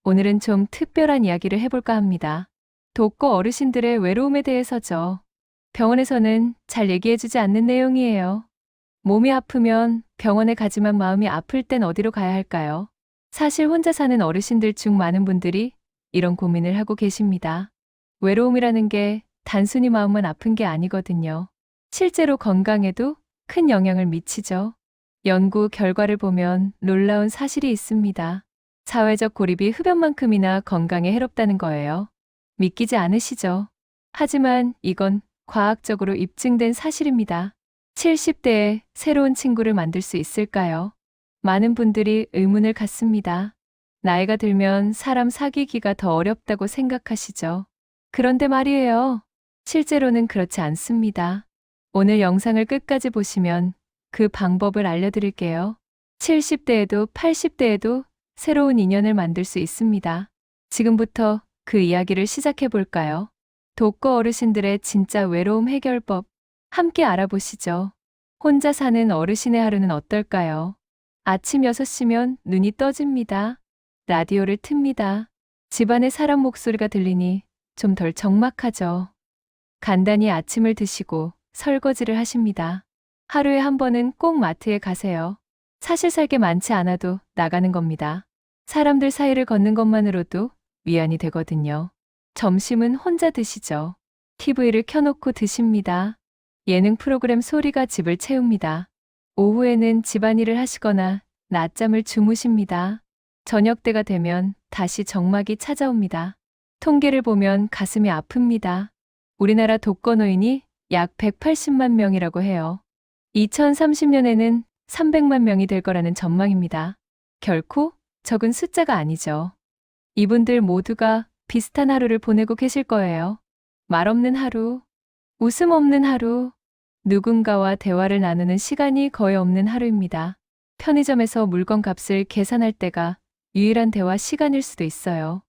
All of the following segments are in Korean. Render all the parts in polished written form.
오늘은 좀 특별한 이야기를 해볼까 합니다. 독거 어르신들의 외로움에 대해서죠. 병원에서는 잘 얘기해주지 않는 내용이에요. 몸이 아프면 병원에 가지만 마음이 아플 땐 어디로 가야 할까요? 사실 혼자 사는 어르신들 중 많은 분들이 이런 고민을 하고 계십니다. 외로움이라는 게 단순히 마음만 아픈 게 아니거든요. 실제로 건강에도 큰 영향을 미치죠. 연구 결과를 보면 놀라운 사실이 있습니다. 사회적 고립이 흡연만큼이나 건강에 해롭다는 거예요. 믿기지 않으시죠? 하지만 이건 과학적으로 입증된 사실입니다. 70대에 새로운 친구를 만들 수 있을까요? 많은 분들이 의문을 갖습니다. 나이가 들면 사람 사귀기가 더 어렵다고 생각하시죠? 그런데 말이에요. 실제로는 그렇지 않습니다. 오늘 영상을 끝까지 보시면 그 방법을 알려드릴게요. 70대에도 80대에도 새로운 인연을 만들 수 있습니다. 지금부터 그 이야기를 시작해 볼까요? 독거 어르신들의 진짜 외로움 해결법 함께 알아보시죠. 혼자 사는 어르신의 하루는 어떨까요? 아침 6시면 눈이 떠집니다. 라디오를 틉니다. 집안에 사람 목소리가 들리니 좀 덜 적막하죠. 간단히 아침을 드시고 설거지를 하십니다. 하루에 한 번은 꼭 마트에 가세요. 사실 살 게 많지 않아도 나가는 겁니다. 사람들 사이를 걷는 것만으로도 위안이 되거든요. 점심은 혼자 드시죠. TV를 켜놓고 드십니다. 예능 프로그램 소리가 집을 채웁니다. 오후에는 집안일을 하시거나 낮잠을 주무십니다. 저녁 때가 되면 다시 적막이 찾아옵니다. 통계를 보면 가슴이 아픕니다. 우리나라 독거 노인이 약 180만 명이라고 해요. 2030년에는 300만 명이 될 거라는 전망입니다. 결코 적은 숫자가 아니죠. 이분들 모두가 비슷한 하루를 보내고 계실 거예요. 말 없는 하루, 웃음 없는 하루, 누군가와 대화를 나누는 시간이 거의 없는 하루입니다. 편의점에서 물건 값을 계산할 때가 유일한 대화 시간일 수도 있어요.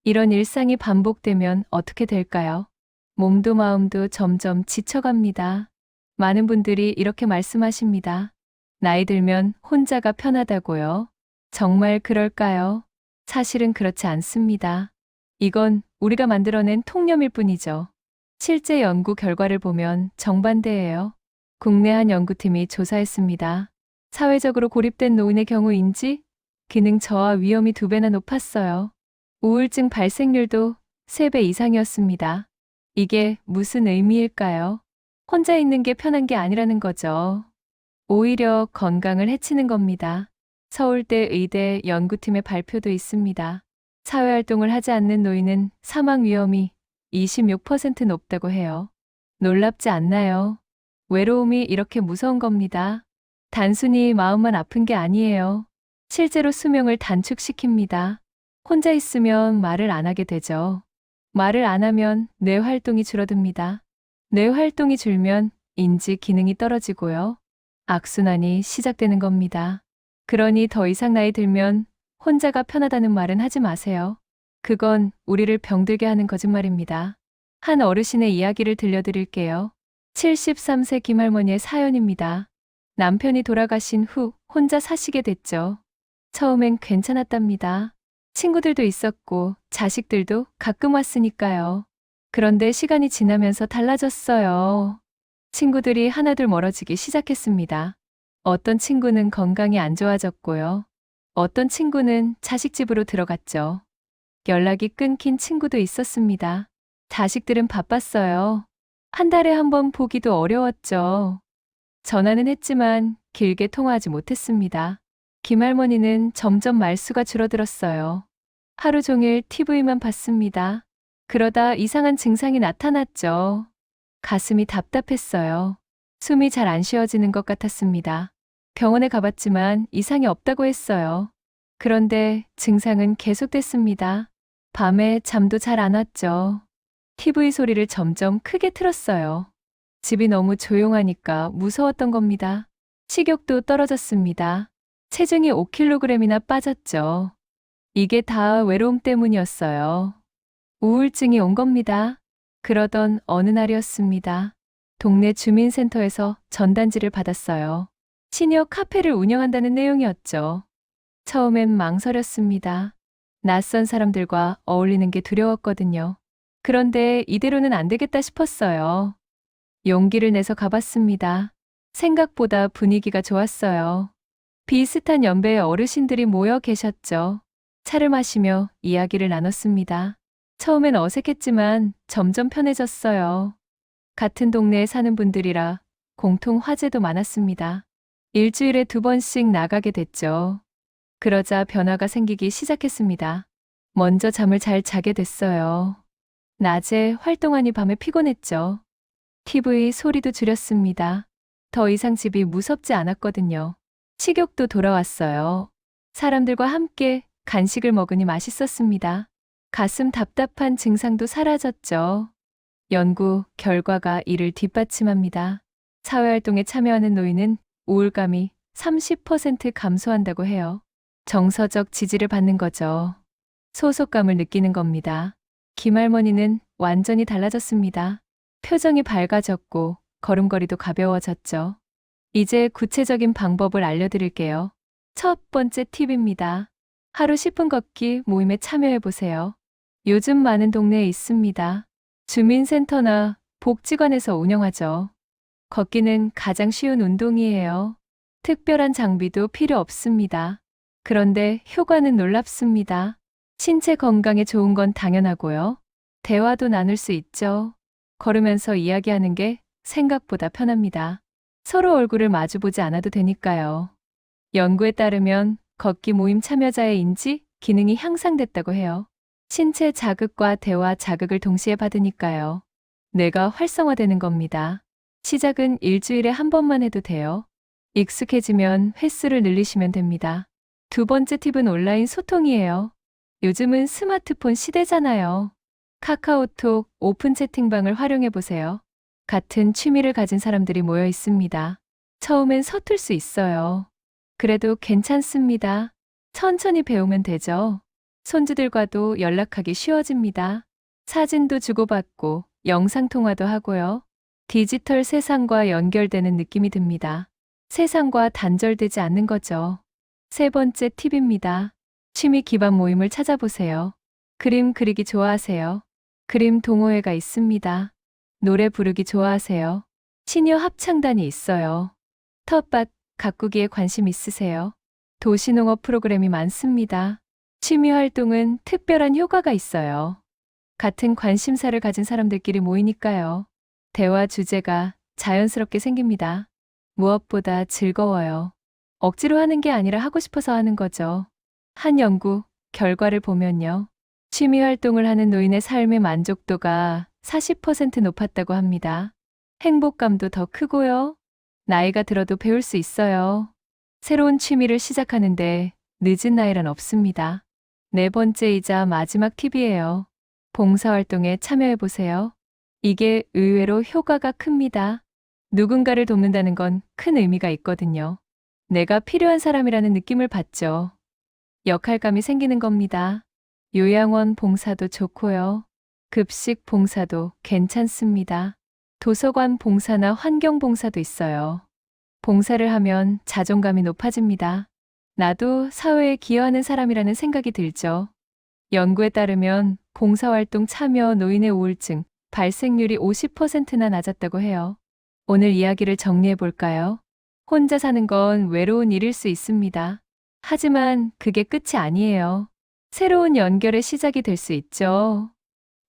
이런 일상이 반복되면 어떻게 될까요? 몸도 마음도 점점 지쳐갑니다. 많은 분들이 이렇게 말씀하십니다. 나이 들면 혼자가 편하다고요? 정말 그럴까요? 사실은 그렇지 않습니다. 이건 우리가 만들어낸 통념일 뿐이죠. 실제 연구 결과를 보면 정반대예요. 국내 한 연구팀이 조사했습니다. 사회적으로 고립된 노인의 경우인지 기능 저하 위험이 2배나 높았어요. 우울증 발생률도 3배 이상이었습니다. 이게 무슨 의미일까요? 혼자 있는 게 편한 게 아니라는 거죠. 오히려 건강을 해치는 겁니다. 서울대 의대 연구팀의 발표도 있습니다. 사회활동을 하지 않는 노인은 사망 위험이 26% 높다고 해요. 놀랍지 않나요? 외로움이 이렇게 무서운 겁니다. 단순히 마음만 아픈 게 아니에요. 실제로 수명을 단축시킵니다. 혼자 있으면 말을 안 하게 되죠. 말을 안 하면 뇌 활동이 줄어듭니다. 뇌 활동이 줄면 인지 기능이 떨어지고요. 악순환이 시작되는 겁니다. 그러니 더 이상 나이 들면 혼자가 편하다는 말은 하지 마세요. 그건 우리를 병들게 하는 거짓말입니다. 한 어르신의 이야기를 들려드릴게요. 73세 김할머니의 사연입니다. 남편이 돌아가신 후 혼자 사시게 됐죠. 처음엔 괜찮았답니다. 친구들도 있었고 자식들도 가끔 왔으니까요. 그런데 시간이 지나면서 달라졌어요. 친구들이 하나둘 멀어지기 시작했습니다. 어떤 친구는 건강이 안 좋아졌고요. 어떤 친구는 자식 집으로 들어갔죠. 연락이 끊긴 친구도 있었습니다. 자식들은 바빴어요. 한 달에 한 번 보기도 어려웠죠. 전화는 했지만 길게 통화하지 못했습니다. 김할머니는 점점 말수가 줄어들었어요. 하루 종일 TV만 봤습니다. 그러다 이상한 증상이 나타났죠. 가슴이 답답했어요. 숨이 잘 안 쉬어지는 것 같았습니다. 병원에 가봤지만 이상이 없다고 했어요. 그런데 증상은 계속됐습니다. 밤에 잠도 잘 안 왔죠. TV 소리를 점점 크게 틀었어요. 집이 너무 조용하니까 무서웠던 겁니다. 식욕도 떨어졌습니다. 체중이 5kg이나 빠졌죠. 이게 다 외로움 때문이었어요. 우울증이 온 겁니다. 그러던 어느 날이었습니다. 동네 주민센터에서 전단지를 받았어요. 시니어 카페를 운영한다는 내용이었죠. 처음엔 망설였습니다. 낯선 사람들과 어울리는 게 두려웠거든요. 그런데 이대로는 안 되겠다 싶었어요. 용기를 내서 가봤습니다. 생각보다 분위기가 좋았어요. 비슷한 연배의 어르신들이 모여 계셨죠. 차를 마시며 이야기를 나눴습니다. 처음엔 어색했지만 점점 편해졌어요. 같은 동네에 사는 분들이라 공통 화제도 많았습니다. 일주일에 2번씩 나가게 됐죠. 그러자 변화가 생기기 시작했습니다. 먼저 잠을 잘 자게 됐어요. 낮에 활동하니 밤에 피곤했죠. TV 소리도 줄였습니다. 더 이상 집이 무섭지 않았거든요. 식욕도 돌아왔어요. 사람들과 함께 간식을 먹으니 맛있었습니다. 가슴 답답한 증상도 사라졌죠. 연구 결과가 이를 뒷받침합니다. 사회활동에 참여하는 노인은 우울감이 30% 감소한다고 해요. 정서적 지지를 받는 거죠. 소속감을 느끼는 겁니다. 김할머니는 완전히 달라졌습니다. 표정이 밝아졌고 걸음걸이도 가벼워졌죠. 이제 구체적인 방법을 알려드릴게요. 첫 번째 팁입니다. 하루 10분 걷기 모임에 참여해보세요. 요즘 많은 동네에 있습니다. 주민센터나 복지관에서 운영하죠. 걷기는 가장 쉬운 운동이에요. 특별한 장비도 필요 없습니다. 그런데 효과는 놀랍습니다. 신체 건강에 좋은 건 당연하고요. 대화도 나눌 수 있죠. 걸으면서 이야기하는 게 생각보다 편합니다. 서로 얼굴을 마주보지 않아도 되니까요. 연구에 따르면 걷기 모임 참여자의 인지 기능이 향상됐다고 해요. 신체 자극과 대화 자극을 동시에 받으니까요. 뇌가 활성화되는 겁니다. 시작은 일주일에 1번만 해도 돼요. 익숙해지면 횟수를 늘리시면 됩니다. 두 번째 팁은 온라인 소통이에요. 요즘은 스마트폰 시대잖아요. 카카오톡 오픈 채팅방을 활용해 보세요. 같은 취미를 가진 사람들이 모여 있습니다. 처음엔 서툴 수 있어요. 그래도 괜찮습니다. 천천히 배우면 되죠. 손주들과도 연락하기 쉬워집니다. 사진도 주고받고 영상통화도 하고요. 디지털 세상과 연결되는 느낌이 듭니다. 세상과 단절되지 않는 거죠. 세 번째 팁입니다. 취미 기반 모임을 찾아보세요. 그림 그리기 좋아하세요? 그림 동호회가 있습니다. 노래 부르기 좋아하세요? 시니어 합창단이 있어요. 텃밭 가꾸기에 관심 있으세요? 도시농업 프로그램이 많습니다. 취미 활동은 특별한 효과가 있어요. 같은 관심사를 가진 사람들끼리 모이니까요. 대화 주제가 자연스럽게 생깁니다. 무엇보다 즐거워요. 억지로 하는 게 아니라 하고 싶어서 하는 거죠. 한 연구 결과를 보면요. 취미 활동을 하는 노인의 삶의 만족도가 40% 높았다고 합니다. 행복감도 더 크고요. 나이가 들어도 배울 수 있어요. 새로운 취미를 시작하는데 늦은 나이란 없습니다. 네 번째이자 마지막 팁이에요. 봉사활동에 참여해보세요. 이게 의외로 효과가 큽니다. 누군가를 돕는다는 건 큰 의미가 있거든요. 내가 필요한 사람이라는 느낌을 받죠. 역할감이 생기는 겁니다. 요양원 봉사도 좋고요. 급식 봉사도 괜찮습니다. 도서관 봉사나 환경 봉사도 있어요. 봉사를 하면 자존감이 높아집니다. 나도 사회에 기여하는 사람이라는 생각이 들죠. 연구에 따르면 봉사활동 참여 노인의 우울증 발생률이 50%나 낮았다고 해요. 오늘 이야기를 정리해 볼까요? 혼자 사는 건 외로운 일일 수 있습니다. 하지만 그게 끝이 아니에요. 새로운 연결의 시작이 될 수 있죠.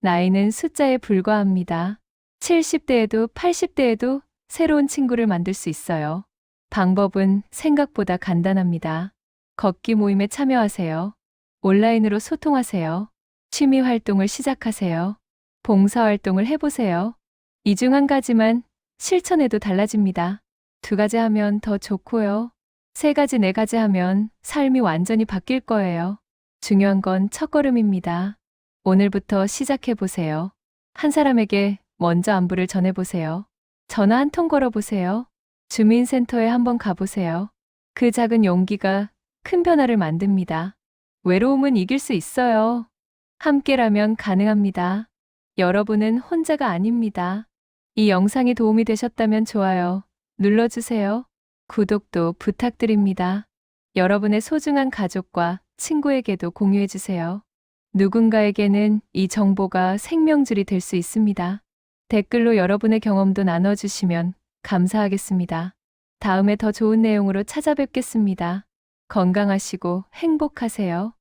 나이는 숫자에 불과합니다. 70대에도 80대에도 새로운 친구를 만들 수 있어요. 방법은 생각보다 간단합니다. 걷기 모임에 참여하세요. 온라인으로 소통하세요. 취미 활동을 시작하세요. 봉사 활동을 해보세요. 이 중 한 가지만 실천해도 달라집니다. 2가지 하면 더 좋고요. 3가지, 4가지 하면 삶이 완전히 바뀔 거예요. 중요한 건 첫걸음입니다. 오늘부터 시작해보세요. 한 사람에게 먼저 안부를 전해보세요. 전화 한 통 걸어보세요. 주민센터에 한번 가보세요. 그 작은 용기가 큰 변화를 만듭니다. 외로움은 이길 수 있어요. 함께라면 가능합니다. 여러분은 혼자가 아닙니다. 이 영상이 도움이 되셨다면 좋아요 눌러주세요. 구독도 부탁드립니다. 여러분의 소중한 가족과 친구에게도 공유해주세요. 누군가에게는 이 정보가 생명줄이 될 수 있습니다. 댓글로 여러분의 경험도 나눠주시면 감사하겠습니다. 다음에 더 좋은 내용으로 찾아뵙겠습니다. 건강하시고 행복하세요.